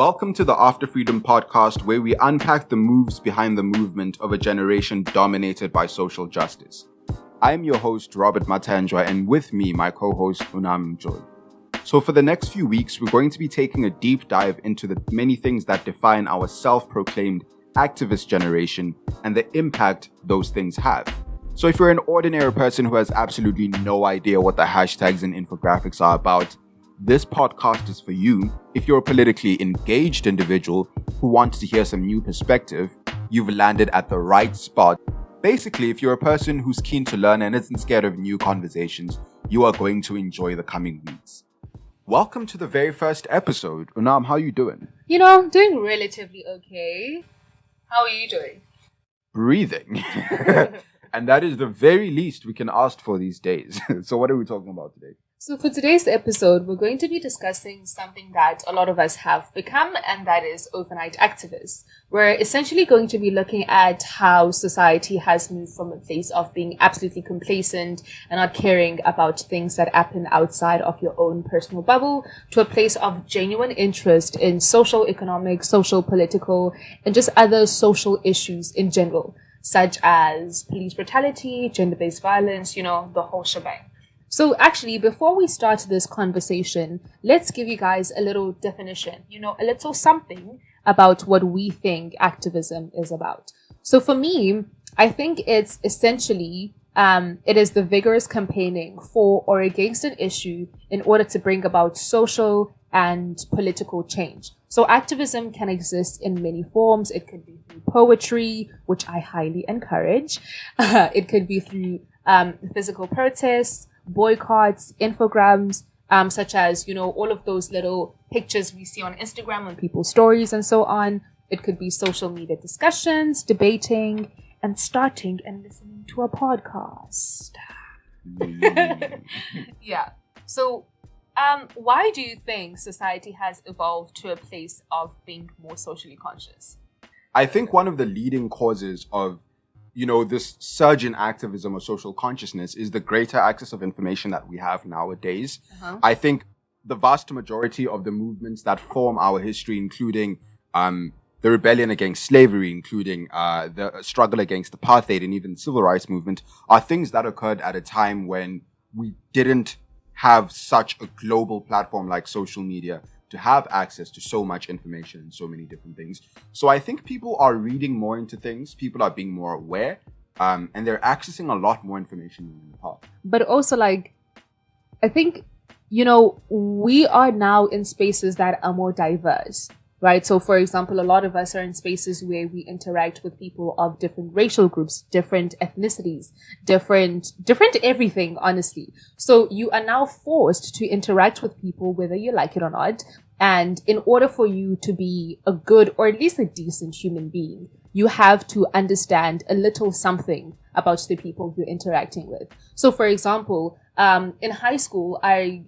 Welcome to the After Freedom podcast, where we unpack the moves behind the movement of a generation dominated by social justice. I am your host, Robert Mathenjwa, and with me, my co-host, Unam and Mjoli. So for the next few weeks, we're going to be taking a deep dive into the many things that define our self-proclaimed activist generation and the impact those things have. So if you're an ordinary person who has absolutely no idea what the hashtags and infographics are about, this podcast is for you. If you're a politically engaged individual who wants to hear some new perspective, you've landed at the right spot. Basically, if you're a person who's keen to learn and isn't scared of new conversations, you are going to enjoy the coming weeks. Welcome to the very first episode. Unam, how are you doing? Doing relatively okay. How are you doing? Breathing. And that is the very least we can ask for these days. So what are we talking about today? So for today's episode, we're going to be discussing something that a lot of us have become, and that is overnight activists. We're essentially going to be looking at how society has moved from a place of being absolutely complacent and not caring about things that happen outside of your own personal bubble to a place of genuine interest in social, economic, social, political, and just other social issues in general, such as police brutality, gender-based violence, the whole shebang. So actually, before we start this conversation, let's give you guys a little definition, a little something about what we think activism is about. So for me, I think it's essentially, it is the vigorous campaigning for or against an issue in order to bring about social and political change. So activism can exist in many forms. It could be through poetry, which I highly encourage. It could be through physical protests, boycotts, infograms, such as, all of those little pictures we see on Instagram on people's stories and so on. It could be social media discussions, debating, and starting and listening to a podcast. Yeah. So, why do you think society has evolved to a place of being more socially conscious? I think one of the leading causes of this surge in activism or social consciousness is the greater access of information that we have nowadays. I think the vast majority of the movements that form our history, including the rebellion against slavery, including the struggle against apartheid and even the civil rights movement, are things that occurred at a time when we didn't have such a global platform like social media to have access to so much information and so many different things. So I think people are reading more into things, people are being more aware, and they're accessing a lot more information than in the past. But also, I think, we are now in spaces that are more diverse, right? So, for example, a lot of us are in spaces where we interact with people of different racial groups, different ethnicities, different everything, honestly. So you are now forced to interact with people whether you like it or not. And in order for you to be a good or at least a decent human being, you have to understand a little something about the people you're interacting with. So, for example, in high school, I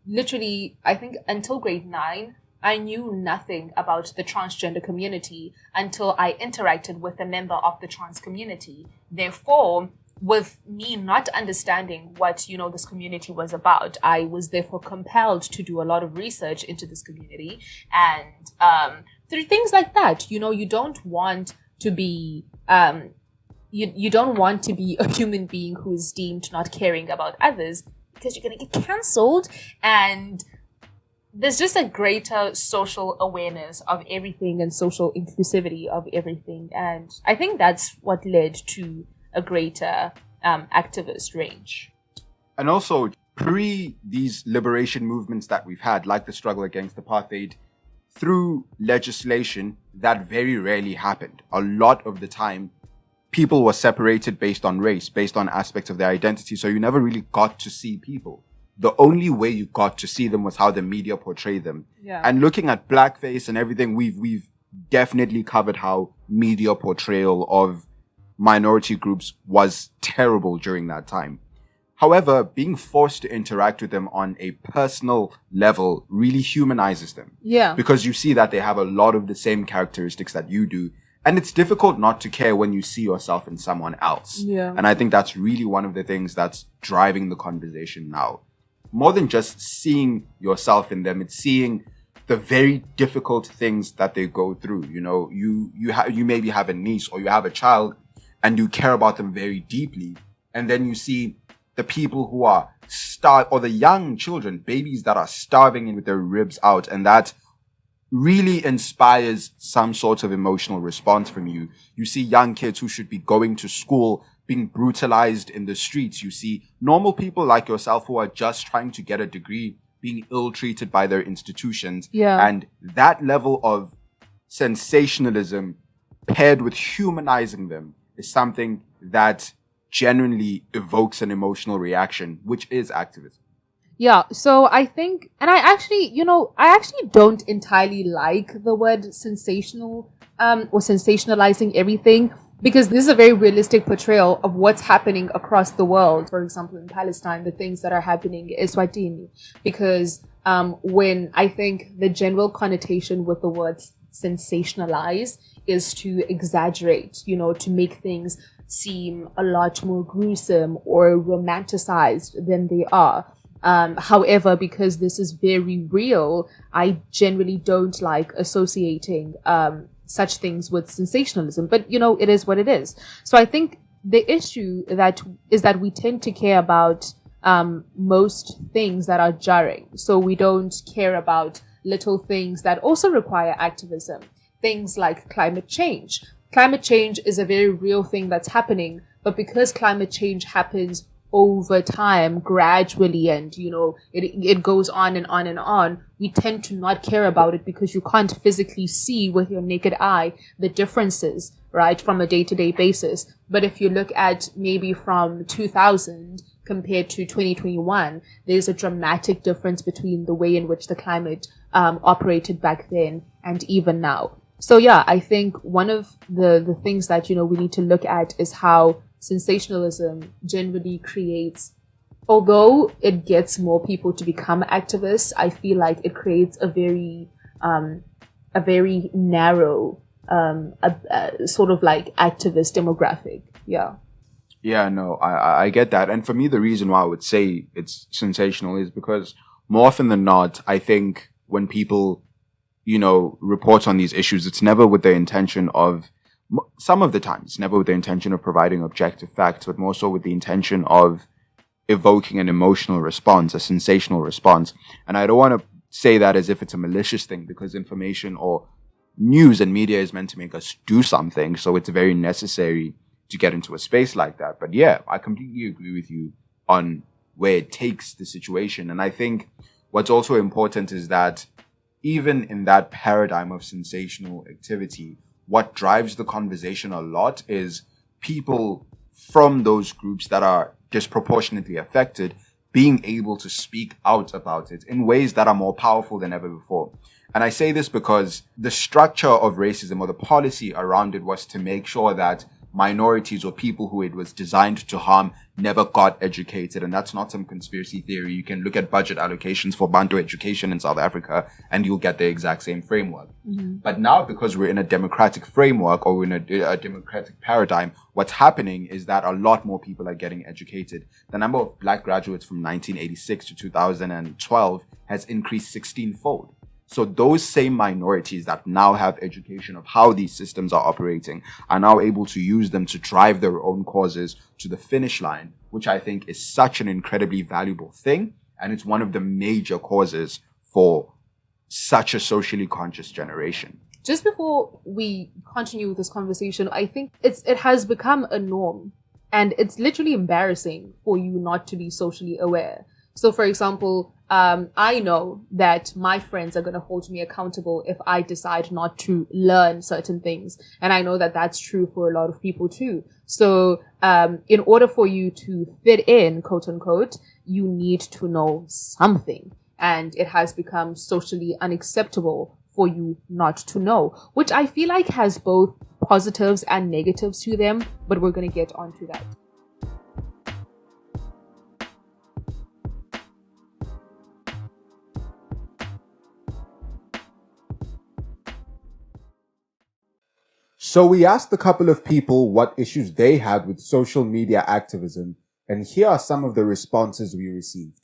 literally, I think until grade 9, I knew nothing about the transgender community until I interacted with a member of the trans community. Therefore, with me not understanding what, this community was about, I was therefore compelled to do a lot of research into this community. And through things like that, you don't want to be, you don't want to be a human being who is deemed not caring about others, because you're going to get cancelled. And there's just a greater social awareness of everything and social inclusivity of everything. And I think that's what led to a greater activist range. And also, pre these liberation movements that we've had, like the struggle against apartheid, through legislation, that very rarely happened. A lot of the time, people were separated based on race, based on aspects of their identity. So you never really got to see people. The only way you got to see them was how the media portrayed them. Yeah. And looking at blackface and everything, we've definitely covered how media portrayal of minority groups was terrible during that time. However, being forced to interact with them on a personal level really humanizes them. Yeah. Because you see that they have a lot of the same characteristics that you do. And it's difficult not to care when you see yourself in someone else. Yeah. And I think that's really one of the things that's driving the conversation now. More than just seeing yourself in them, it's seeing the very difficult things that they go through. You know, you maybe have a niece or you have a child and you care about them very deeply. And then you see the people who are or the young children, babies that are starving with their ribs out. And that really inspires some sort of emotional response from you. You see young kids who should be going to school being brutalized in the streets. You see normal people like yourself who are just trying to get a degree being ill-treated by their institutions. Yeah. And that level of sensationalism paired with humanizing them is something that genuinely evokes an emotional reaction, which is activism. Yeah, so I think, and I actually don't entirely like the word sensational, or sensationalizing everything, because this is a very realistic portrayal of what's happening across the world. For example, in Palestine, the things that are happening in S1E1. Because, when I think the general connotation with the word sensationalize is to exaggerate, to make things seem a lot more gruesome or romanticized than they are. However, because this is very real, I generally don't like associating such things with sensationalism. But, it is what it is. So I think the issue is that we tend to care about most things that are jarring. So we don't care about little things that also require activism. Things like climate change. Climate change is a very real thing that's happening. But because climate change happens over time, gradually, and it goes on and on and on, we tend to not care about it because you can't physically see with your naked eye the differences, right, from a day-to-day basis. But if you look at maybe from 2000 compared to 2021, there's a dramatic difference between the way in which the climate operated back then and even now. So yeah, I think one of the things that we need to look at is how sensationalism generally creates, although it gets more people to become activists, I feel like it creates a very narrow, sort of like activist demographic. Yeah. Yeah, no, I get that. And for me, the reason why I would say it's sensational is because more often than not, I think when people, report on these issues, it's never with the intention of, some of the time, it's never with the intention of providing objective facts, but more so with the intention of evoking an emotional response, a sensational response. And I don't want to say that as if it's a malicious thing, because information or news and media is meant to make us do something. So it's very necessary to get into a space like that. But yeah, I completely agree with you on where it takes the situation. And I think what's also important is that even in that paradigm of sensational activity, what drives the conversation a lot is people from those groups that are disproportionately affected being able to speak out about it in ways that are more powerful than ever before. And I say this because the structure of racism or the policy around it was to make sure that minorities or people who it was designed to harm never got educated. And that's not some conspiracy theory. You can look at budget allocations for Bantu education in South Africa and you'll get the exact same framework. Mm-hmm. But now, because we're in a democratic framework or we're in a democratic paradigm, what's happening is that a lot more people are getting educated. The number of black graduates from 1986 to 2012 has increased 16-fold. So those same minorities that now have education of how these systems are operating are now able to use them to drive their own causes to the finish line, which I think is such an incredibly valuable thing. And it's one of the major causes for such a socially conscious generation. Just before we continue with this conversation, I think it has become a norm, and it's literally embarrassing for you not to be socially aware. So, for example, I know that my friends are going to hold me accountable if I decide not to learn certain things. And I know that that's true for a lot of people too. So, in order for you to fit in, quote unquote, you need to know something. And it has become socially unacceptable for you not to know, which I feel like has both positives and negatives to them. But we're going to get onto that. So we asked a couple of people what issues they had with social media activism, and here are some of the responses we received.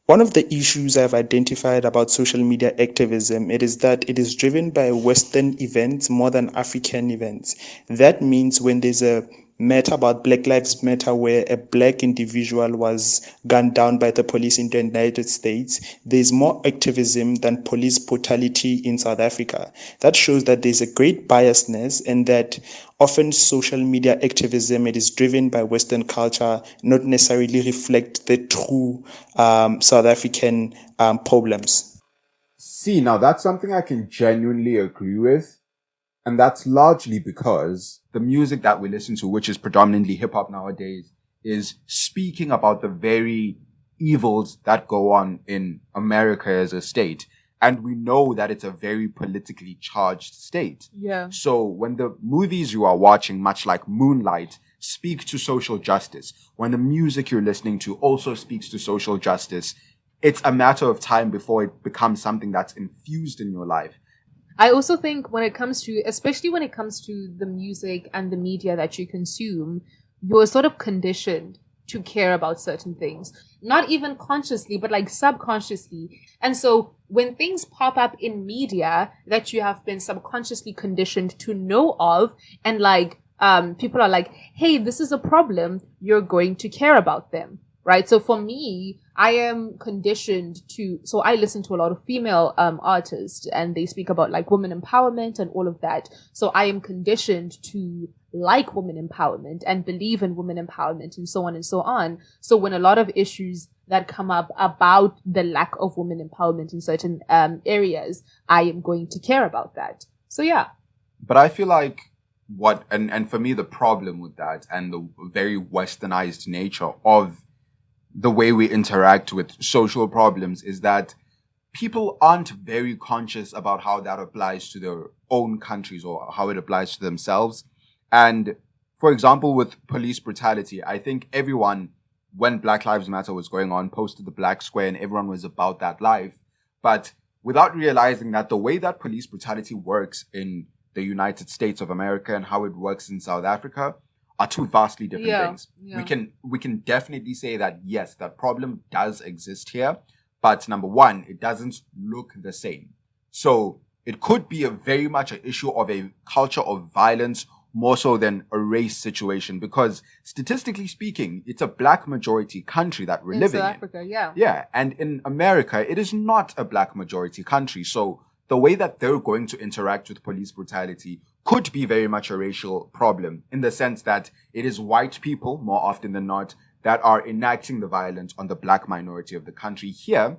One of the issues I've identified about social media activism, it is that it is driven by Western events more than African events. That means when there's a matter about Black Lives Matter where a black individual was gunned down by the police in the United States, there's more activism than police brutality in South Africa. That shows that there's a great biasness and that often social media activism, it is driven by Western culture, not necessarily reflect the true South African problems. See, now that's something I can genuinely agree with. And that's largely because the music that we listen to, which is predominantly hip hop nowadays, is speaking about the very evils that go on in America as a state. And we know that it's a very politically charged state. Yeah. So when the movies you are watching, much like Moonlight, speak to social justice, when the music you're listening to also speaks to social justice, it's a matter of time before it becomes something that's infused in your life. I also think when it comes to, especially when it comes to the music and the media that you consume, you're sort of conditioned to care about certain things. Not even consciously, but like subconsciously. And so when things pop up in media that you have been subconsciously conditioned to know of, and like, people are like, hey, this is a problem, you're going to care about them. Right. So for me, I am conditioned to, so I listen to a lot of female artists and they speak about like women empowerment and all of that. So I am conditioned to like women empowerment and believe in women empowerment and so on and so on. So when a lot of issues that come up about the lack of women empowerment in certain areas, I am going to care about that. So yeah. But I feel like and for me, the problem with that and the very westernized nature of the way we interact with social problems is that people aren't very conscious about how that applies to their own countries or how it applies to themselves. And for example, with police brutality, I think everyone, when Black Lives Matter was going on, posted the black square and everyone was about that life. But without realizing that the way that police brutality works in the United States of America and how it works in South Africa are two vastly different things. Yeah. We can definitely say that yes, that problem does exist here, but number one, it doesn't look the same. So it could be a very much an issue of a culture of violence more so than a race situation, because statistically speaking, it's a black majority country that we're living in. South Africa, yeah. Yeah, and in America, it is not a black majority country. So the way that they're going to interact with police brutality could be very much a racial problem in the sense that it is white people, more often than not, that are enacting the violence on the black minority of the country. Here,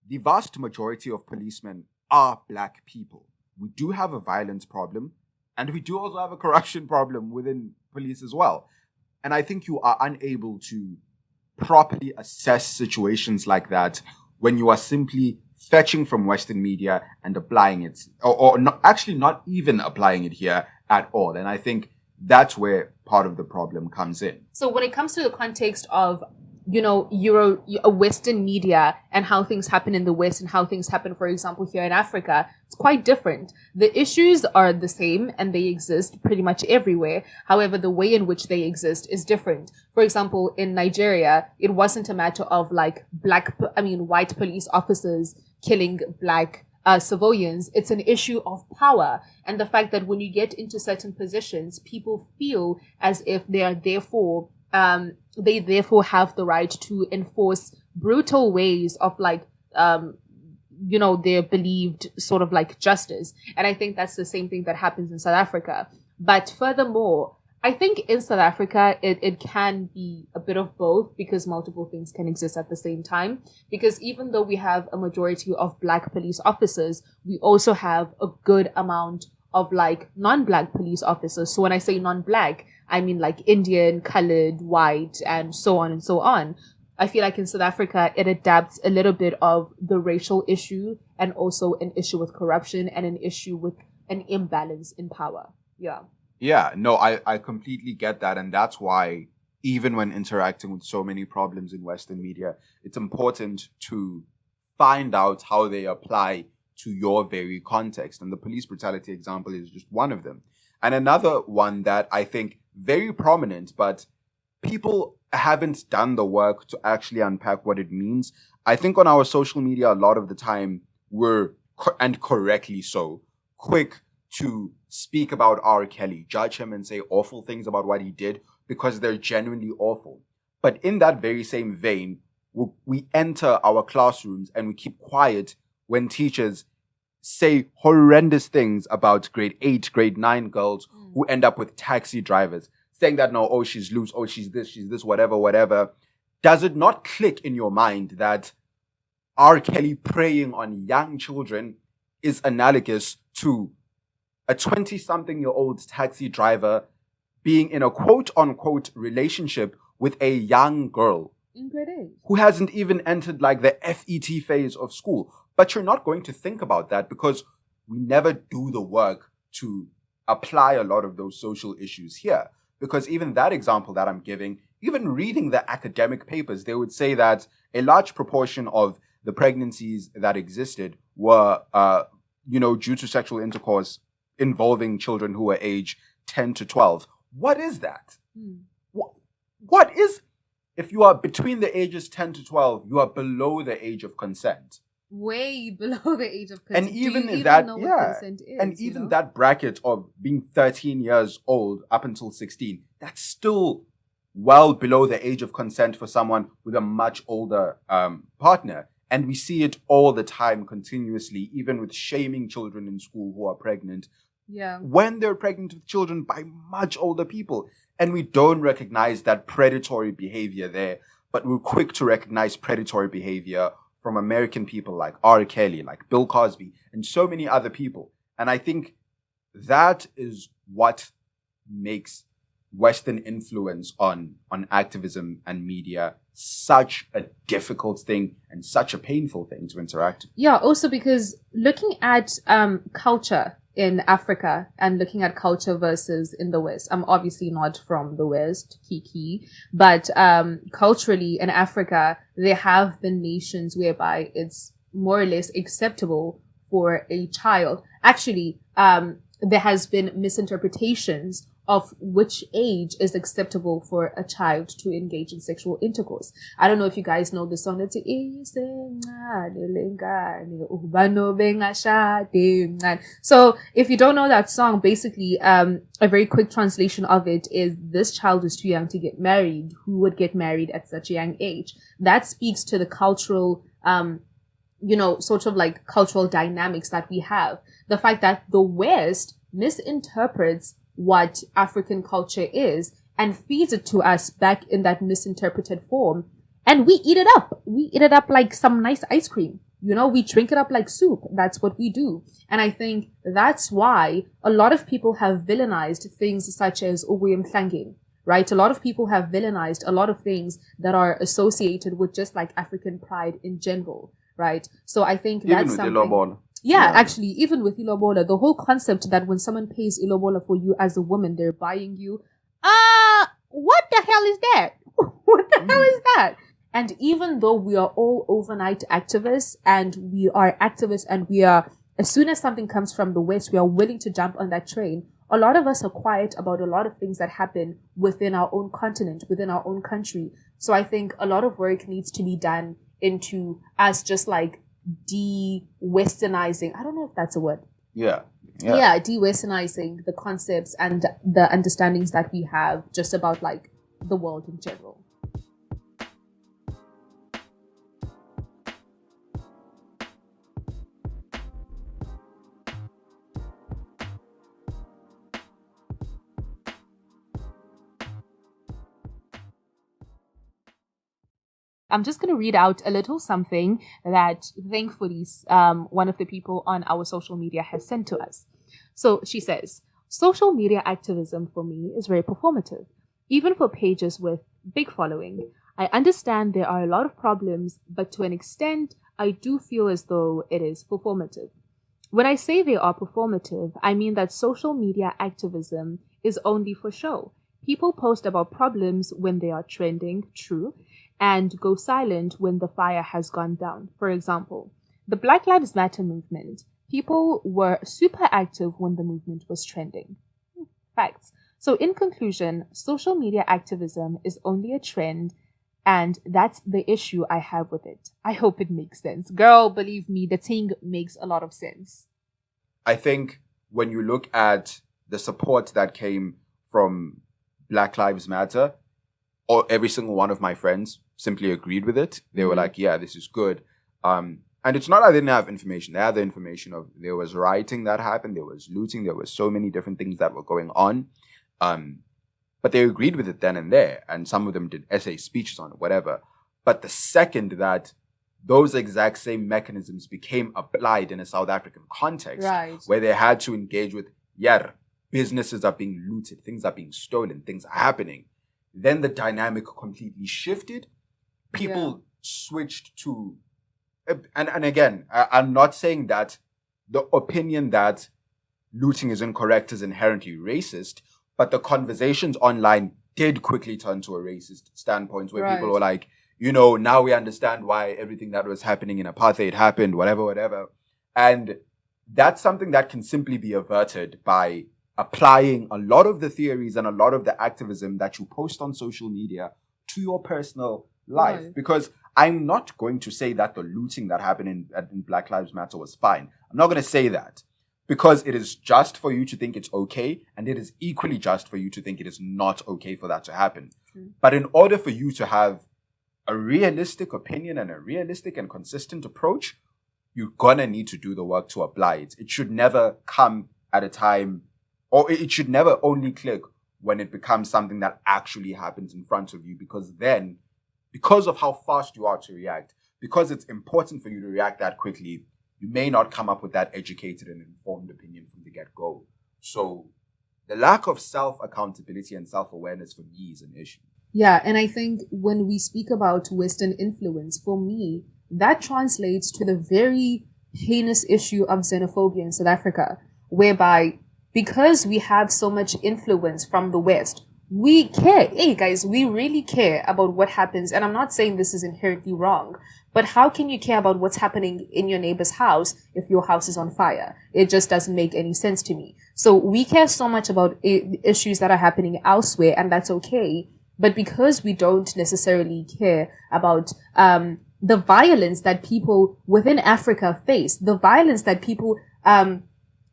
the vast majority of policemen are black people. We do have a violence problem, and we do also have a corruption problem within police as well. And I think you are unable to properly assess situations like that when you are simply fetching from Western media and applying it, or not, actually not even applying it here at all. And I think that's where part of the problem comes in. So when it comes to the context of, you know, a Western media and how things happen in the West and how things happen, for example, here in Africa, it's quite different. The issues are the same and they exist pretty much everywhere. However, the way in which they exist is different. For example, in Nigeria, it wasn't a matter of like white police officers killing black civilians. It's an issue of power and the fact that when you get into certain positions, people feel as if they are therefore they therefore have the right to enforce brutal ways of like, their believed sort of like justice. And I think that's the same thing that happens in South Africa. But furthermore, I think in South Africa, it can be a bit of both because multiple things can exist at the same time. Because even though we have a majority of black police officers, we also have a good amount of like non-black police officers. So when I say non-black, I mean like Indian, colored, white, and so on and so on. I feel like in South Africa, it adapts a little bit of the racial issue and also an issue with corruption and an issue with an imbalance in power. Yeah. Yeah, no, I completely get that. And that's why even when interacting with so many problems in Western media, it's important to find out how they apply to your very context. And the police brutality example is just one of them. And another one that I think very prominent, but people haven't done the work to actually unpack what it means. I think on our social media, a lot of the time, we're, and correctly so, quick to speak about R. Kelly, judge him and say awful things about what he did because they're genuinely awful. But in that very same vein, we enter our classrooms and we keep quiet when teachers say horrendous things about grade 8, grade 9 girls who end up with taxi drivers, saying that, no, oh, she's loose, oh, she's this, whatever, whatever. Does it not click in your mind that R. Kelly preying on young children is analogous to a 20-something-year-old taxi driver being in a quote-unquote relationship with a young girl in grade 8 who hasn't even entered like the FET phase of school? But you're not going to think about that because we never do the work to apply a lot of those social issues here. Because even that example that I'm giving, even reading the academic papers, they would say that a large proportion of the pregnancies that existed were, due to sexual intercourse involving children who were age 10 to 12. What is that? What is, if you are between the ages 10 to 12, you are below the age of consent. Way below the age of consent. And even Do you that, know what consent is, and even that bracket of being 13 years old up until 16, that's still well below the age of consent for someone with a much older partner. And we see it all the time continuously, even with shaming children in school who are pregnant. Yeah. When they're pregnant with children by much older people. And we don't recognize that predatory behavior there, but we're quick to recognize predatory behavior from American people like R. Kelly, like Bill Cosby, and so many other people. And I think that is what makes Western influence on activism and media such a difficult thing and such a painful thing to interact with. Yeah, also because looking at culture in Africa and looking at culture versus in the West, I'm obviously not from the West, Kiki, but culturally in Africa, there have been nations whereby it's more or less acceptable for a child. Actually, there has been misinterpretations of which age is acceptable for a child to engage in sexual intercourse. I don't know if you guys know the song that's so if you don't know that song, basically a very quick translation of it is this child is too young to get married. Who would get married at such a young age? That speaks to the cultural sort of like cultural dynamics that we have. The fact that the West misinterprets what African culture is and feeds it to us back in that misinterpreted form. And we eat it up. We eat it up like some nice ice cream. We drink it up like soup. That's what we do. And I think that's why a lot of people have villainized things such as Mhlangeni, right? A lot of people have villainized a lot of things that are associated with just like African pride in general, right? So I think that's something. Yeah, actually, even with ilobola, the whole concept that when someone pays ilobola for you as a woman, they're buying you. What the hell is that? What the hell is that? And even though we are all overnight activists and we are activists and we are, as soon as something comes from the West, we are willing to jump on that train. A lot of us are quiet about a lot of things that happen within our own continent, within our own country. So I think a lot of work needs to be done into us just like de-Westernizing. I don't know if that's a word. Yeah, de-Westernizing the concepts and the understandings that we have just about like the world in general. I'm just going to read out a little something that thankfully one of the people on our social media has sent to us. So she says, social media activism for me is very performative, even for pages with big following. I understand there are a lot of problems, but to an extent, I do feel as though it is performative. When I say they are performative, I mean that social media activism is only for show. People post about problems when they are trending, true, and go silent when the fire has gone down. For example, the Black Lives Matter movement. People were super active when the movement was trending. Facts. So in conclusion, social media activism is only a trend And that's the issue I have with it. I hope it makes sense. Girl, believe me, the thing makes a lot of sense. I think when you look at the support that came from Black Lives Matter, or every single one of my friends simply agreed with it. They were like, yeah, this is good. And it's not that they didn't have information. They had the information of there was rioting that happened, there was looting, there was so many different things that were going on. But they agreed with it then and there. And some of them did essay speeches on it, whatever. But the second that those exact same mechanisms became applied in a South African context, where they had to engage with, businesses are being looted, things are being stolen, things are happening, then the dynamic completely shifted. People switched to, and again, I'm not saying that the opinion that looting is incorrect is inherently racist, but the conversations online did quickly turn to a racist standpoint where people were like, now we understand why everything that was happening in apartheid happened, whatever. And that's something that can simply be averted by applying a lot of the theories and a lot of the activism that you post on social media to your personal life. Because I'm not going to say that the looting that happened in Black Lives Matter was fine. I'm not going to say that, because it is just for you to think it's okay, and it is equally just for you to think it is not okay for that to happen. But in order for you to have a realistic opinion and a realistic and consistent approach, you're gonna need to do the work to apply it. It should never come at a time, or it should never only click when it becomes something that actually happens in front of you, because then, because of how fast you are to react, because it's important for you to react that quickly, you may not come up with that educated and informed opinion from the get-go. So the lack of self-accountability and self-awareness for me is an issue. Yeah, and I think when we speak about Western influence, for me, that translates to the very heinous issue of xenophobia in South Africa, whereby because we have so much influence from the West, we care. Hey guys, we really care about what happens. And I'm not saying this is inherently wrong, but how can you care about what's happening in your neighbor's house if your house is on fire? It just doesn't make any sense to me. So we care so much about issues that are happening elsewhere, and that's okay. But because we don't necessarily care about the violence that people within Africa face, the violence that people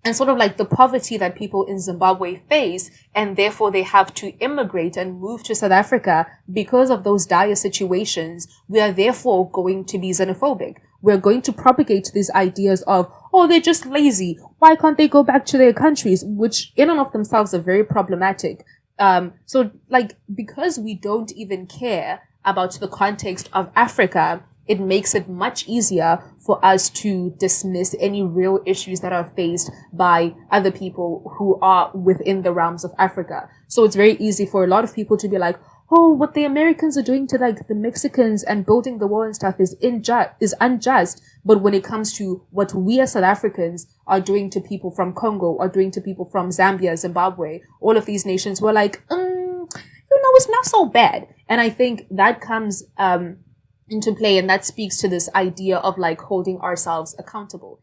and sort of like the poverty that people in Zimbabwe face, and therefore they have to immigrate and move to South Africa because of those dire situations, we are therefore going to be xenophobic. We're going to propagate these ideas of, oh, they're just lazy. Why can't they go back to their countries? Which in and of themselves are very problematic. So like, because we don't even care about the context of Africa, it makes it much easier for us to dismiss any real issues that are faced by other people who are within the realms of Africa. So it's very easy for a lot of people to be like, oh, what the Americans are doing to like the Mexicans and building the wall and stuff is unjust. But when it comes to what we as South Africans are doing to people from Congo, or doing to people from Zambia, Zimbabwe, all of these nations, we're like, it's not so bad. And I think that comes into play, and that speaks to this idea of like holding ourselves accountable.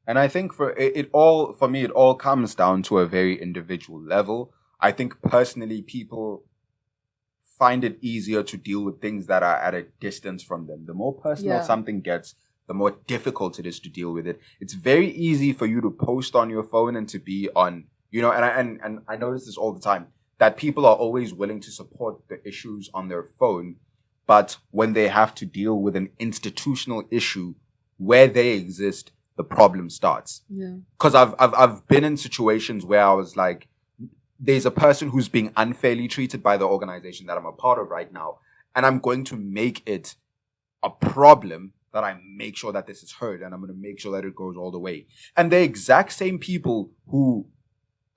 And I think for me, it all comes down to a very individual level. I think personally, people find it easier to deal with things that are at a distance from them. The more personal something gets, the more difficult it is to deal with it. It's very easy for you to post on your phone and to be on, and I notice this all the time, that people are always willing to support the issues on their phone, but when they have to deal with an institutional issue where they exist, the problem starts. Yeah. Because I've been in situations where I was like, there's a person who's being unfairly treated by the organization that I'm a part of right now, and I'm going to make it a problem that I make sure that this is heard, and I'm going to make sure that it goes all the way. And the exact same people who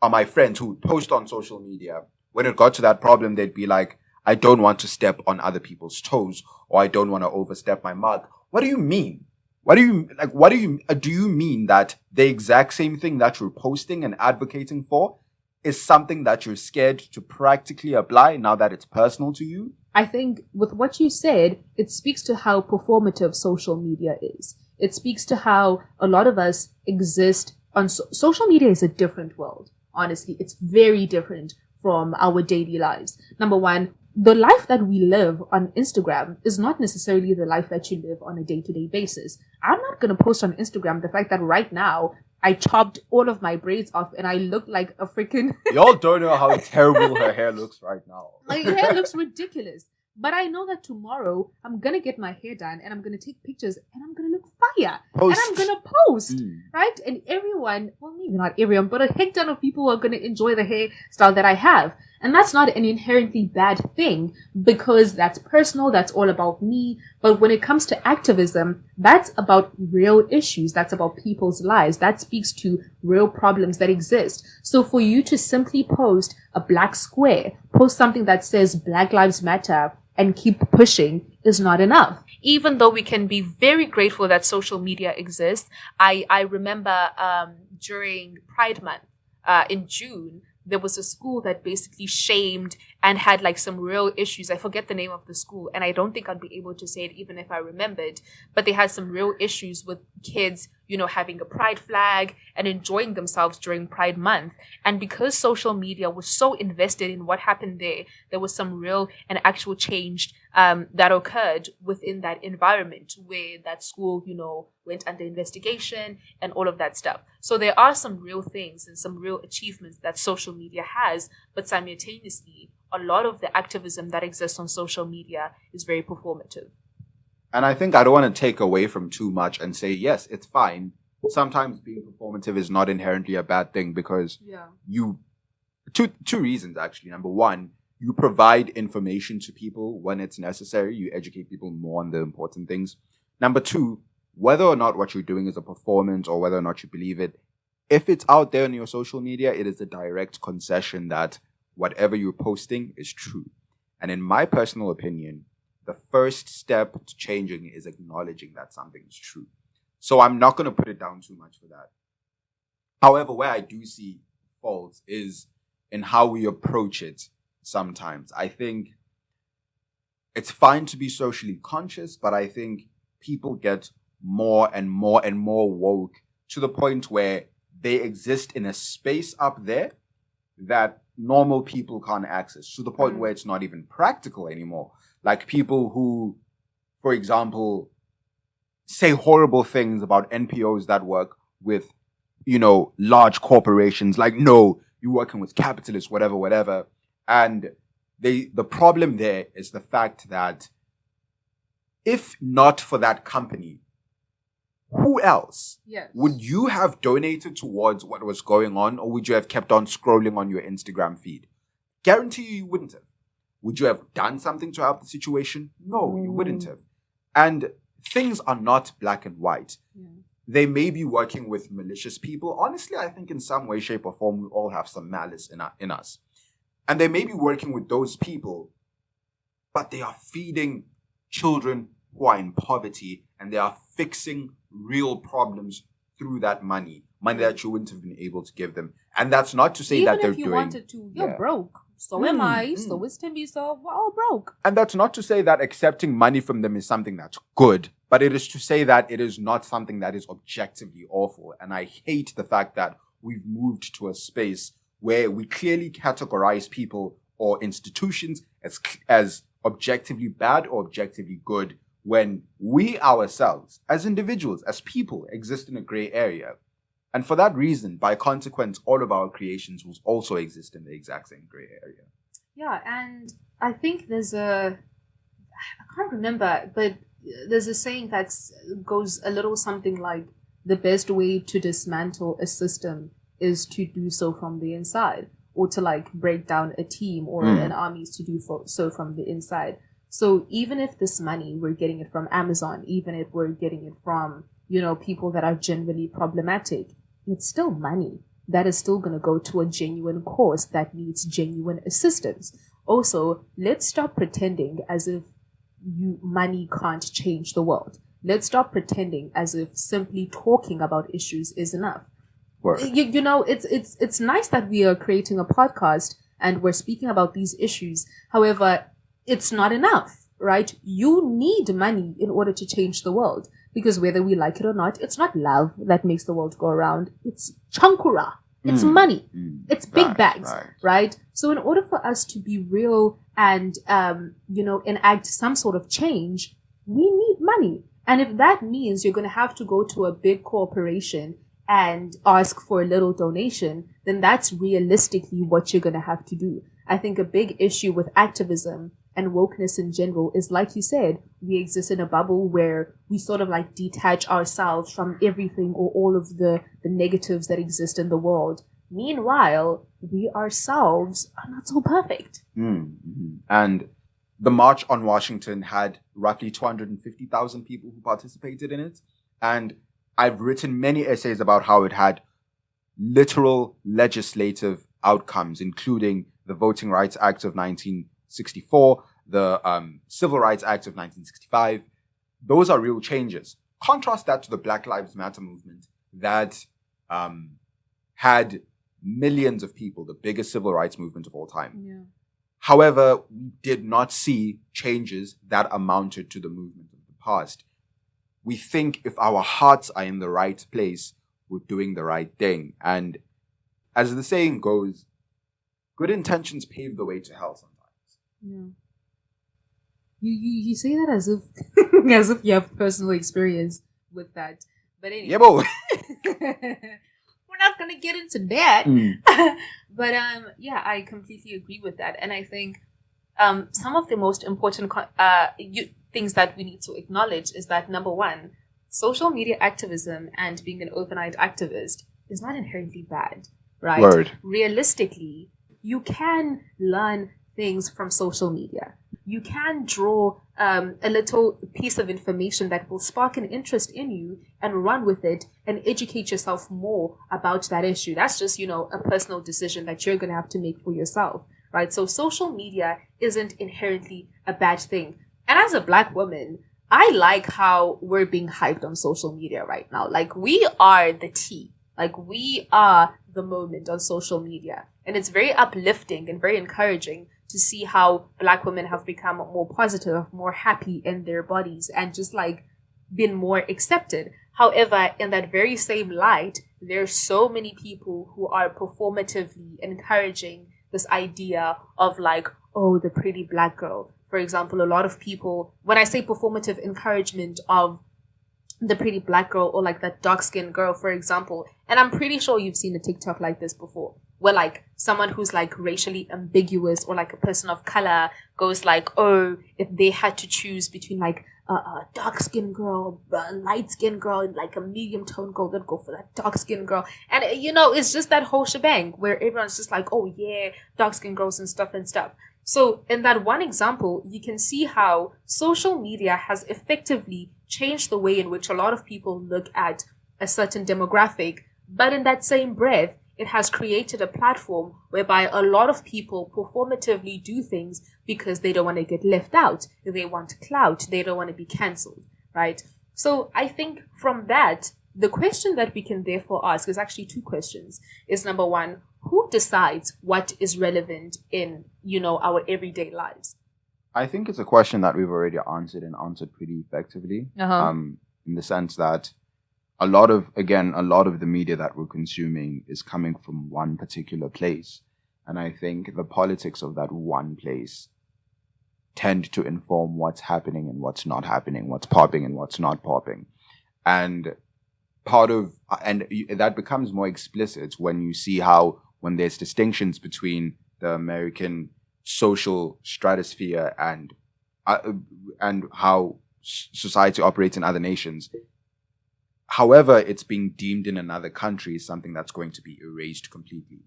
are my friends who post on social media, when it got to that problem, they'd be like, I don't want to step on other people's toes, or I don't want to overstep my mark. What do you mean? Do you mean that the exact same thing that you're posting and advocating for is something that you're scared to practically apply now that it's personal to you? I think with what you said, it speaks to how performative social media is. It speaks to how a lot of us exist on social media is a different world. Honestly, it's very different from our daily lives. Number one, the life that we live on Instagram is not necessarily the life that you live on a day-to-day basis. I'm not going to post on Instagram the fact that right now I chopped all of my braids off and I look like a freaking... Y'all don't know how terrible her hair looks right now. My hair looks ridiculous. But I know that tomorrow I'm going to get my hair done and I'm going to take pictures and I'm going to look fire. Post. And I'm going to post, right? And everyone, well, maybe not everyone, but a heck ton of people are going to enjoy the hairstyle that I have. And that's not an inherently bad thing because that's personal. That's all about me. But when it comes to activism, that's about real issues. That's about people's lives. That speaks to real problems that exist. So for you to simply post a black square, post something that says Black Lives Matter and keep pushing is not enough. Even though we can be very grateful that social media exists, I remember during Pride Month in June, there was a school that basically shamed and had like some real issues. I forget the name of the school, and I don't think I'd be able to say it even if I remembered. But they had some real issues with kids, you know, having a pride flag and enjoying themselves during Pride Month. And because social media was so invested in what happened there was some real and actual change that occurred within that environment where that school, you know, went under investigation and all of that stuff. So there are some real things and some real achievements that social media has, but simultaneously, a lot of the activism that exists on social media is very performative. And I think I don't want to take away from too much and say, yes, it's fine. Sometimes being performative is not inherently a bad thing because two reasons, actually. Number one, you provide information to people when it's necessary. You educate people more on the important things. Number two, whether or not what you're doing is a performance or whether or not you believe it, if it's out there on your social media, it is a direct concession that whatever you're posting is true. And in my personal opinion, the first step to changing is acknowledging that something is true. So I'm not going to put it down too much for that. However, where I do see faults is in how we approach it sometimes. I think it's fine to be socially conscious, but I think people get more and more and more woke to the point where they exist in a space up there that normal people can't access, to the point where it's not even practical anymore. Like people who, for example, say horrible things about NPOs that work with, you know, large corporations, like, no, you're working with capitalists, whatever. And the problem there is the fact that if not for that company, who else would you have donated towards what was going on, or would you have kept on scrolling on your Instagram feed? Guarantee you wouldn't have. Would you have done something to help the situation? No, you wouldn't have. And things are not black and white. They may be working with malicious people. Honestly, I think in some way, shape, or form, we all have some malice in us. And they may be working with those people, but they are feeding children who are in poverty, and they are fixing real problems through that money that you wouldn't have been able to give them. And that's not to say that they're doing... Even if you wanted to, you're broke. So am I. So is Timby. So we're all broke. And that's not to say that accepting money from them is something that's good, but it is to say that it is not something that is objectively awful. And I hate the fact that we've moved to a space where we clearly categorize people or institutions as objectively bad or objectively good, when we ourselves, as individuals, as people, exist in a gray area. And for that reason, by consequence, all of our creations will also exist in the exact same gray area. Yeah, and I think I can't remember, but there's a saying that goes a little something like, the best way to dismantle a system is to do so from the inside, or to like break down a team or an army is to do so from the inside. So even if this money, we're getting it from Amazon, even if we're getting it from, you know, people that are generally problematic, it's still money that is still going to go to a genuine cause that needs genuine assistance. Also, let's stop pretending as if money can't change the world. Let's stop pretending as if simply talking about issues is enough. You know, it's nice that we are creating a podcast and we're speaking about these issues. However, it's not enough, right? You need money in order to change the world, because whether we like it or not, it's not love that makes the world go around. It's chankura. It's money. It's big bags, right? So in order for us to be real and, enact some sort of change, we need money. And if that means you're going to have to go to a big corporation and ask for a little donation, then that's realistically what you're going to have to do. I think a big issue with activism and wokeness in general is, like you said, we exist in a bubble where we sort of like detach ourselves from everything or all of the negatives that exist in the world. Meanwhile, we ourselves are not so perfect. Mm-hmm. And the March on Washington had roughly 250,000 people who participated in it. And I've written many essays about how it had literal legislative outcomes, including the Voting Rights Act of 1964, the Civil Rights Act of 1965. Those are real changes. Contrast that to the Black Lives Matter movement that had millions of people, the biggest civil rights movement of all time. Yeah. However, we did not see changes that amounted to the movement of the past. We think if our hearts are in the right place, we're doing the right thing. And as the saying goes, good intentions pave the way to hell sometimes. Yeah. You say that as if as if you have personal experience with that. But anyway. Yeah, boy. We're not gonna get into that. But yeah, I completely agree with that. And I think some of the most important things that we need to acknowledge is that, number one, social media activism and being an overnight activist is not inherently bad, right? Word. Realistically, you can learn things from social media. You can draw a little piece of information that will spark an interest in you and run with it and educate yourself more about that issue. That's just, a personal decision that you're going to have to make for yourself, right? So social media isn't inherently a bad thing. And as a Black woman, I like how we're being hyped on social media right now. Like, we are the tea. Like, we are the moment on social media. And it's very uplifting and very encouraging to see how Black women have become more positive, more happy in their bodies, and just like been more accepted. However, in that very same light, there's so many people who are performatively encouraging this idea of like, oh, the pretty Black girl. For example, a lot of people, when I say performative encouragement of the pretty Black girl or like that dark-skinned girl, for example, and I'm pretty sure you've seen a TikTok like this before, where like someone who's like racially ambiguous or like a person of color goes like, oh, if they had to choose between like a dark-skinned girl, a light-skinned girl, and like a medium-toned girl, they'd go for that dark-skinned girl. And it's just that whole shebang where everyone's just like, oh yeah, dark-skinned girls and stuff. So in that one example, you can see how social media has effectively changed the way in which a lot of people look at a certain demographic. But in that same breath, it has created a platform whereby a lot of people performatively do things because they don't want to get left out. They want clout. They don't want to be cancelled, right? So I think from that, the question that we can therefore ask is actually two questions. Is number one, who decides what is relevant in, our everyday lives? I think it's a question that we've already answered pretty effectively. In the sense that a lot of the media that we're consuming is coming from one particular place. And I think the politics of that one place tend to inform what's happening and what's not happening, what's popping and what's not popping. And that becomes more explicit when you see how, when there's distinctions between the American social stratosphere and how society operates in other nations. However, it's being deemed in another country is something that's going to be erased completely.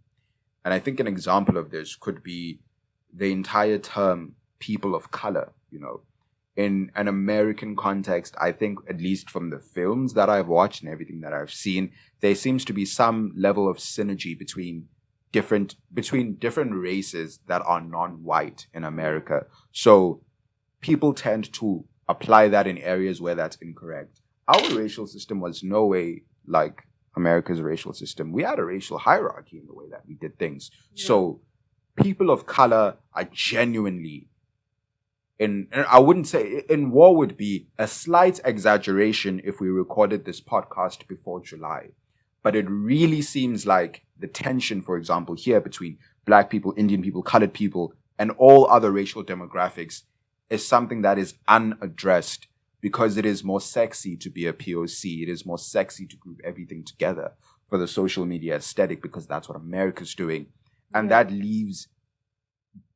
And I think an example of this could be the entire term people of color, In an American context, I think, at least from the films that I've watched and everything that I've seen, there seems to be some level of synergy between different races that are non-white in America. So people tend to apply that in areas where that's incorrect. Our racial system was no way like America's racial system. We had a racial hierarchy in the way that we did things. Yeah. So people of color are genuinely and I wouldn't say in war would be a slight exaggeration if we recorded this podcast before July. But it really seems like the tension, for example, here between Black people, Indian people, colored people, and all other racial demographics is something that is unaddressed because it is more sexy to be a POC. It is more sexy to group everything together for the social media aesthetic because that's what America's doing. And that leaves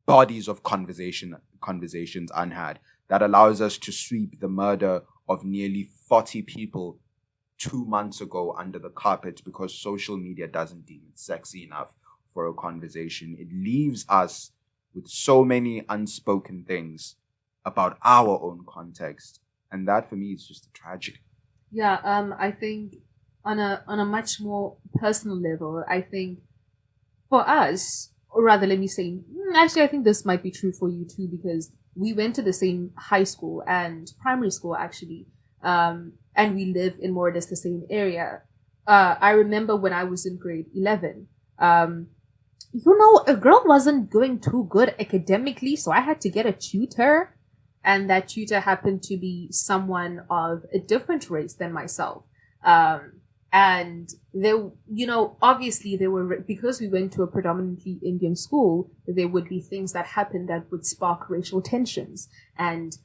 bodies of conversations unhad. That allows us to sweep the murder of nearly 40 people 2 months ago under the carpet because social media doesn't deem it sexy enough for a conversation. It leaves us with so many unspoken things about our own context. And that for me is just a tragedy. Yeah, I think on a much more personal level, I think for us, or rather let me say, actually I think this might be true for you too, because we went to the same high school and primary school actually, and we live in more or less the same area. I remember when I was in grade 11, a girl wasn't doing too good academically, so I had to get a tutor. And that tutor happened to be someone of a different race than myself. And there, obviously there were, because we went to a predominantly Indian school, there would be things that happened that would spark racial tensions. And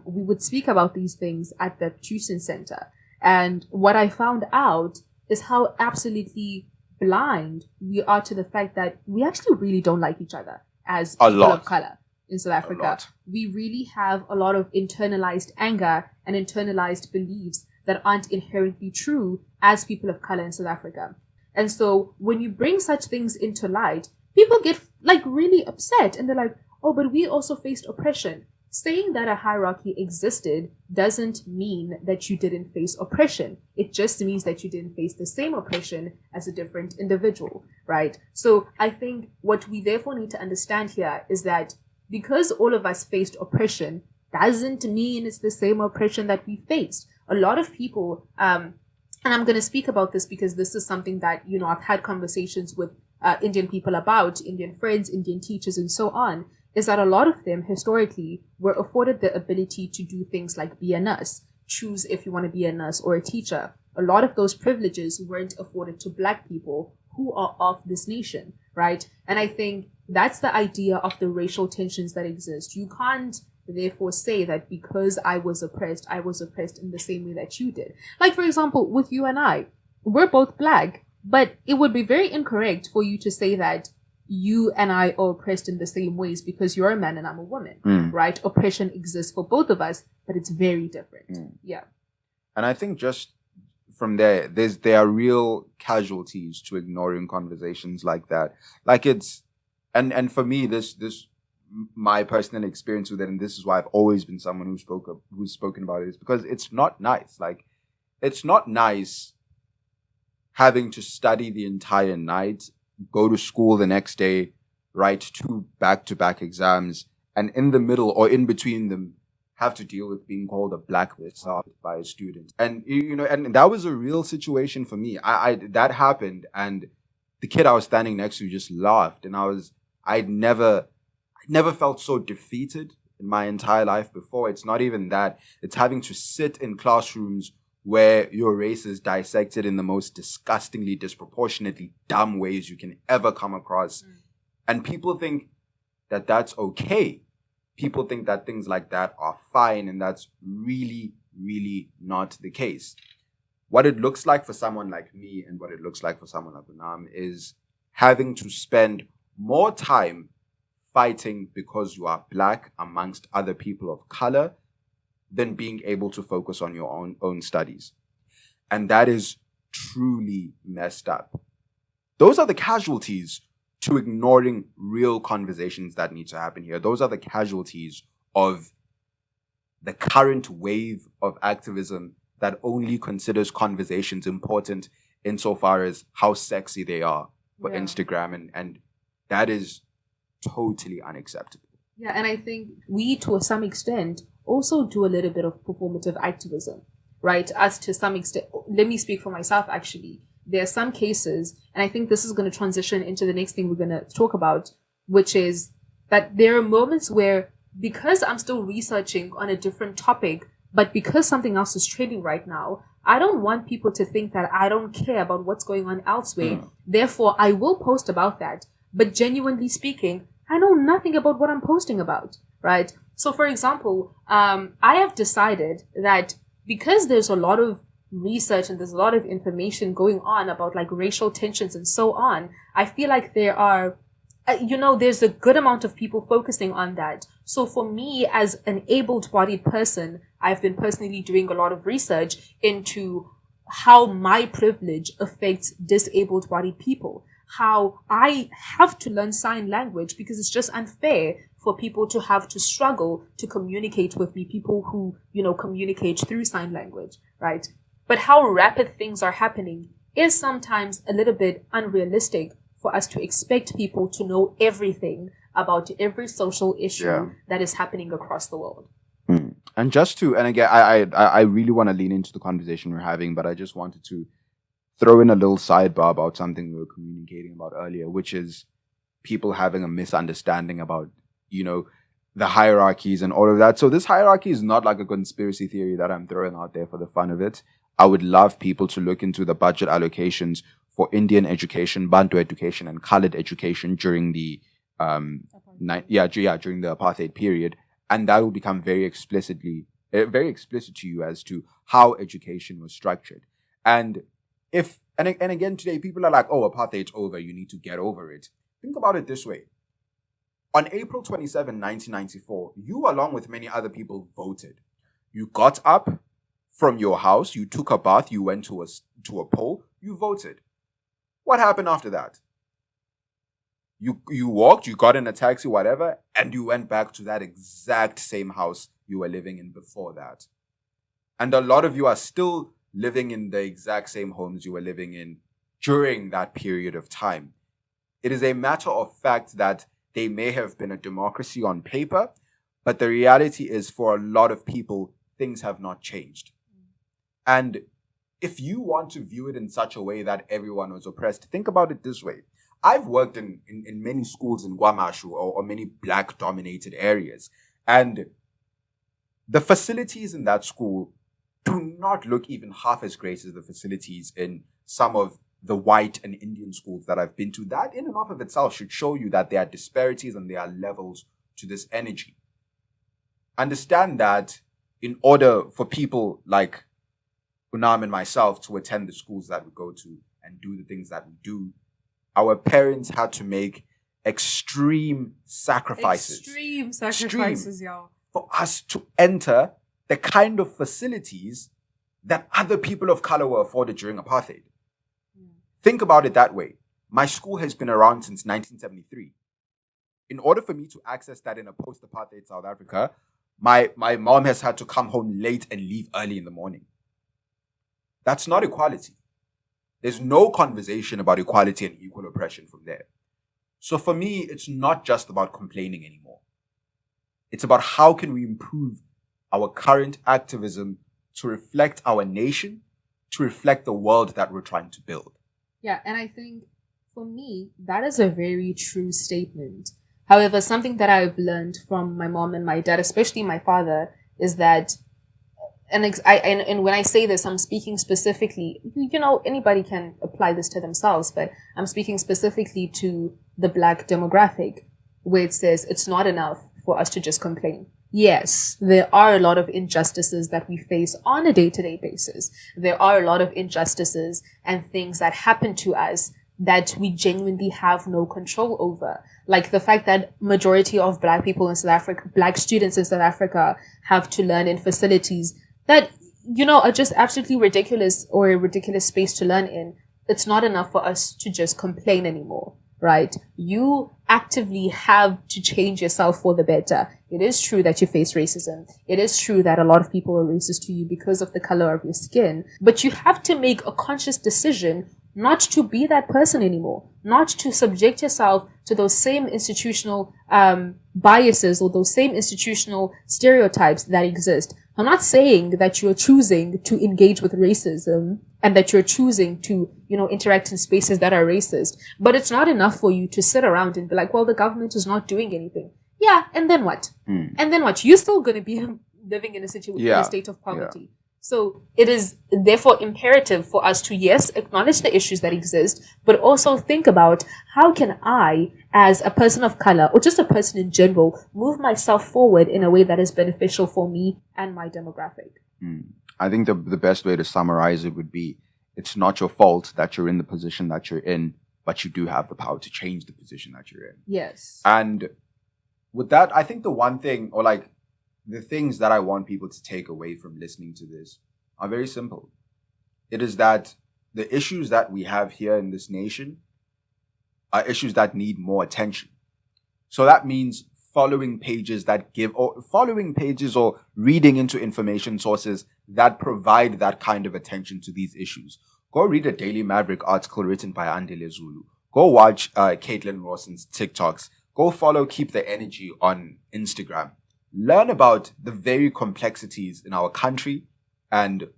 we would speak about these things at the tuition center. And what I found out is how absolutely blind we are to the fact that we actually really don't like each other as people of color. In South Africa, we really have a lot of internalized anger and internalized beliefs that aren't inherently true as people of color in South Africa. And so when you bring such things into light, people get really upset and they're like, oh, but we also faced oppression. Saying that a hierarchy existed doesn't mean that you didn't face oppression. It just means that you didn't face the same oppression as a different individual, right? So I think what we therefore need to understand here is that because all of us faced oppression doesn't mean it's the same oppression that we faced. A lot of people, and I'm going to speak about this because this is something that, I've had conversations with Indian people about, Indian friends, Indian teachers, and so on, is that a lot of them historically were afforded the ability to do things like be a nurse, choose if you want to be a nurse or a teacher. A lot of those privileges weren't afforded to Black people who are of this nation, right? And I think that's the idea of the racial tensions that exist. You can't therefore say that because I was oppressed in the same way that you did. Like, for example, with you and I, we're both Black, but it would be very incorrect for you to say that you and I are oppressed in the same ways because you're a man and I'm a woman, right? Oppression exists for both of us, but it's very different. Yeah. And I think just from there are real casualties to ignoring conversations like that. Like it's, and for me, this my personal experience with it, and this is why I've always been someone who's spoken about it, is because it's not nice. Like, it's not nice having to study the entire night, go to school the next day, write 2 back-to-back exams, and in the middle or in between them, have to deal with being called a blacklist by a student. And, and that was a real situation for me. That happened, and the kid I was standing next to just laughed, and I'd never felt so defeated in my entire life before. It's not even that. It's having to sit in classrooms where your race is dissected in the most disgustingly, disproportionately dumb ways you can ever come across. And people think that that's okay. People think that things like that are fine, and that's really, really not the case. What it looks like for someone like me and what it looks like for someone like Unam is having to spend more time fighting because you are Black amongst other people of color than being able to focus on your own studies. And that is truly messed up. Those are the casualties to ignoring real conversations that need to happen here. Those are the casualties of the current wave of activism that only considers conversations important insofar as how sexy they are for Instagram. And that is totally unacceptable. Yeah, and I think we, to some extent, also do a little bit of performative activism, right? As to some extent, let me speak for myself, actually. There are some cases, and I think this is going to transition into the next thing we're going to talk about, which is that there are moments where, because I'm still researching on a different topic, but because something else is trending right now, I don't want people to think that I don't care about what's going on elsewhere. Therefore, I will post about that. But genuinely speaking, I know nothing about what I'm posting about, right? So, for example, I have decided that because there's a lot of research and there's a lot of information going on about like racial tensions and so on, I feel like there are, there's a good amount of people focusing on that. So for me, as an able-bodied person, I've been personally doing a lot of research into how my privilege affects disabled-bodied people, how I have to learn sign language because it's just unfair for people to have to struggle to communicate with me, people who, communicate through sign language, right? But how rapid things are happening is sometimes a little bit unrealistic for us to expect people to know everything about every social issue that is happening across the world. And again, I really want to lean into the conversation we're having, but I just wanted to throw in a little sidebar about something we were communicating about earlier, which is people having a misunderstanding about, the hierarchies and all of that. So this hierarchy is not like a conspiracy theory that I'm throwing out there for the fun of it. I would love people to look into the budget allocations for Indian education, Bantu education, and colored education during the during the apartheid period, and that will become very explicit to you as to how education was structured. And again today, people are like, "Oh, apartheid's over. You need to get over it." Think about it this way: on April 27, 1994, you, along with many other people, voted. You got up from your house, you took a bath, you went to a poll, you voted. What happened after that? You walked, you got in a taxi, whatever, and you went back to that exact same house you were living in before that. And a lot of you are still living in the exact same homes you were living in during that period of time. It is a matter of fact that they may have been a democracy on paper, but the reality is, for a lot of people, things have not changed. And if you want to view it in such a way that everyone was oppressed, think about it this way. I've worked in many schools in Guamashu or many black-dominated areas, and the facilities in that school do not look even half as great as the facilities in some of the white and Indian schools that I've been to. That in and of itself should show you that there are disparities and there are levels to this energy. Understand that in order for people like Unam and myself to attend the schools that we go to and do the things that we do, our parents had to make extreme sacrifices. Y'all. For us to enter the kind of facilities that other people of color were afforded during apartheid. Think about it that way. My school has been around since 1973. In order for me to access that in a post-apartheid South Africa, my mom has had to come home late and leave early in the morning. That's not equality. There's no conversation about equality and equal oppression from there. So for me, it's not just about complaining anymore. It's about how can we improve our current activism to reflect our nation, to reflect the world that we're trying to build. Yeah, and I think for me, that is a very true statement. However, something that I've learned from my mom and my dad, especially my father, is that, and when I say this, I'm speaking specifically, anybody can apply this to themselves, but I'm speaking specifically to the Black demographic, where it says it's not enough for us to just complain. Yes, there are a lot of injustices that we face on a day-to-day basis. There are a lot of injustices and things that happen to us that we genuinely have no control over. Like the fact that majority of Black people in South Africa, Black students in South Africa, have to learn in facilities that, are just absolutely ridiculous, or a ridiculous space to learn in. It's not enough for us to just complain anymore, right? You actively have to change yourself for the better. It is true that you face racism. It is true that a lot of people are racist to you because of the color of your skin. But you have to make a conscious decision not to be that person anymore, not to subject yourself to those same institutional biases or those same institutional stereotypes that exist. I'm not saying that you're choosing to engage with racism and that you're choosing to, interact in spaces that are racist, but it's not enough for you to sit around and be like, well, the government is not doing anything. Yeah, and then what? And then what? You're still going to be living in a situation, in a state of poverty. Yeah. So it is therefore imperative for us to, yes, acknowledge the issues that exist, but also think about how can I, as a person of color or just a person in general, move myself forward in a way that is beneficial for me and my demographic. I think the best way to summarize it would be, it's not your fault that you're in the position that you're in, but you do have the power to change the position that you're in. Yes. And with that, I think the one thing, or like the things that I want people to take away from listening to this are very simple. It is that the issues that we have here in this nation are issues that need more attention. So that means following pages or reading into information sources that provide that kind of attention to these issues. Go read a Daily Maverick article written by Andile Zulu. Go watch Caitlin Rawson's TikToks. Go follow Keep the Energy on Instagram. Learn about the very complexities in our country and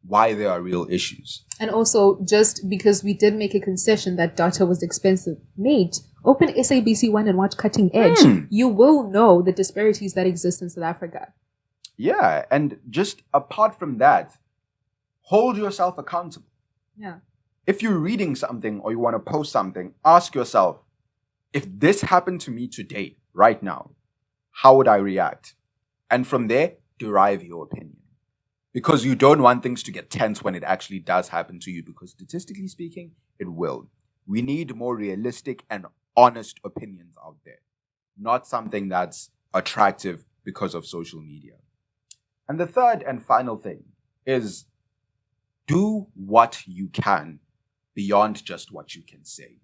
why there are real issues. And also, just because we did make a concession that data was expensive, mate, open SABC1 and watch Cutting Edge. You will know the disparities that exist in South Africa. Yeah, and just apart from that, hold yourself accountable. Yeah. If you're reading something or you want to post something, ask yourself, if this happened to me today, right now, how would I react? And from there, derive your opinion. Because you don't want things to get tense when it actually does happen to you, because statistically speaking, it will. We need more realistic and honest opinions out there, not something that's attractive because of social media. And the third and final thing is, do what you can beyond just what you can say.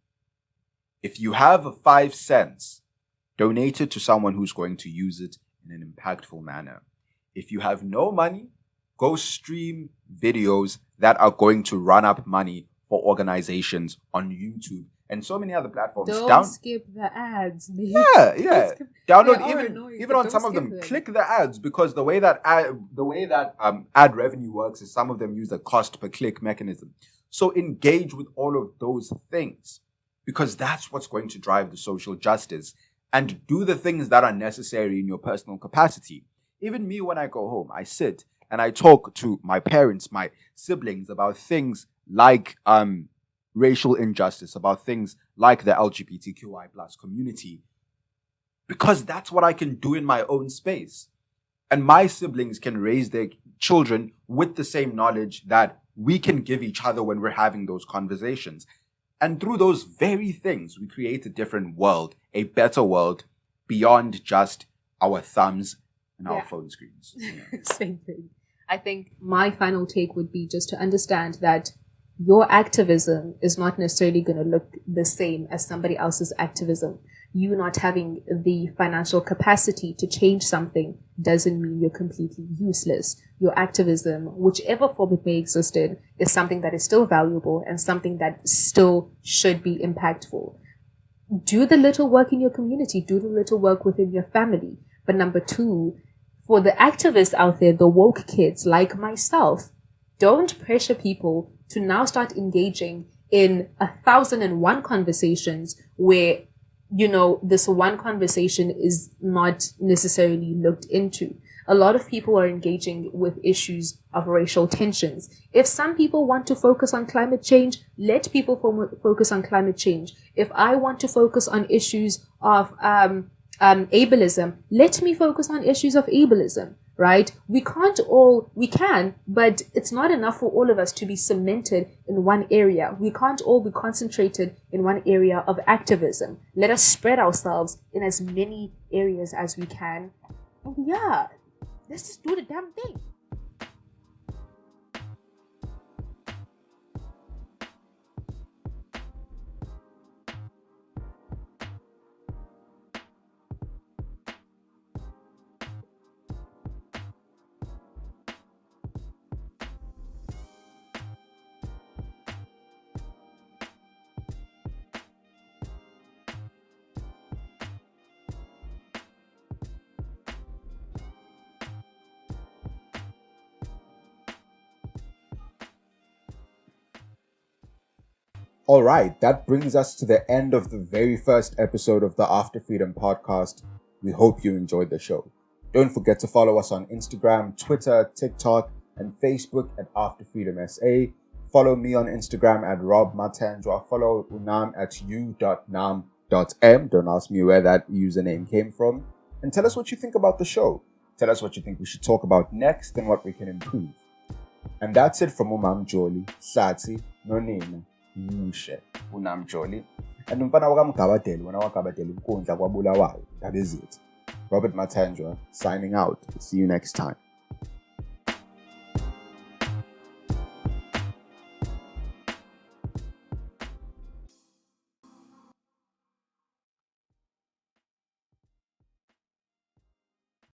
If you have 5 cents, donate it to someone who's going to use it in an impactful manner. If you have no money, go stream videos that are going to run up money for organizations on YouTube and so many other platforms. Don't skip the ads, man. Yeah. Download annoying, even on some of them. Click the ads, because the way that ad revenue works is some of them use a cost per click mechanism. So engage with all of those things, because that's what's going to drive the social justice, and do the things that are necessary in your personal capacity. Even me, when I go home, I sit and I talk to my parents, my siblings, about things like racial injustice, about things like the LGBTQI plus community, because that's what I can do in my own space. And my siblings can raise their children with the same knowledge that we can give each other when we're having those conversations. And through those very things, we create a different world, a better world, beyond just our thumbs and our phone screens. Same thing. I think my final take would be just to understand that your activism is not necessarily going to look the same as somebody else's activism. You not having the financial capacity to change something doesn't mean you're completely useless. Your activism, whichever form it may exist in, is something that is still valuable and something that still should be impactful. Do the little work in your community. Do the little work within your family. But number 2, for the activists out there, the woke kids like myself, don't pressure people to now start engaging in 1,001 conversations where, this one conversation is not necessarily looked into. A lot of people are engaging with issues of racial tensions. If some people want to focus on climate change, let people focus on climate change. If I want to focus on issues of ableism, let me focus on issues of ableism, right? We can, but it's not enough for all of us to be cemented in one area. We can't all be concentrated in one area of activism. Let us spread ourselves in as many areas as we can. And let's just do the damn thing. All right, that brings us to the end of the very first episode of the After Freedom podcast. We hope you enjoyed the show. Don't forget to follow us on Instagram, Twitter, TikTok, and Facebook at After Freedom SA. Follow me on Instagram at Rob Mathenjwa. Follow Unam at u.nam M. Don't ask me where that username came from. And tell us what you think about the show. Tell us what you think we should talk about next and what we can improve. And that's it from Mjoli, Sati, Nonina, Mushe, Mjoli. And umfana wakamgabadeli, wena wagabadeli inkundla kwabulawayo. That is it. Robert Mathenjwa signing out. See you next time.